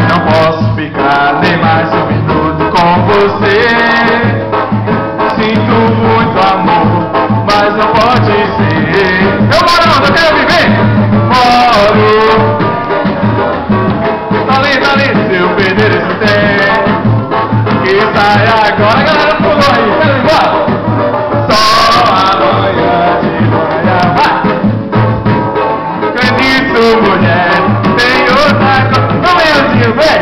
Não posso ficar nem mais um minuto com você. Sinto muito amor, mas não pode ser. Eu moro onde eu quero viver. Moro. Tá lindo, se eu perder esse tempo que sai agora. Galera, pulou aí, quero ir embora. Só amanhã de manhã, vai. Acredito, mulher, tem outra coisa. Não é o tio, vem.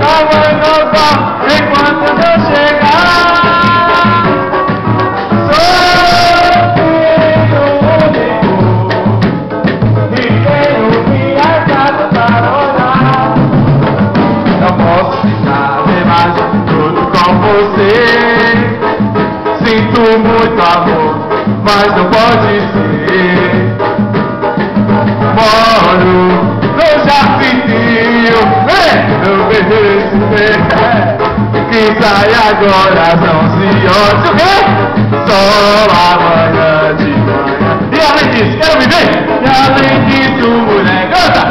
Amanhã só enquanto eu chegar. Sou filho e tenho minha casa para olhar. Não posso ficar nem mais um minuto com você. Sinto muito amor, mas não pode ser. Moro no jardim, eu perdi esse tempo que sai agora, não se olha. Só amanhã de manhã. E além disso, quero viver. E além disso, mulher, canta.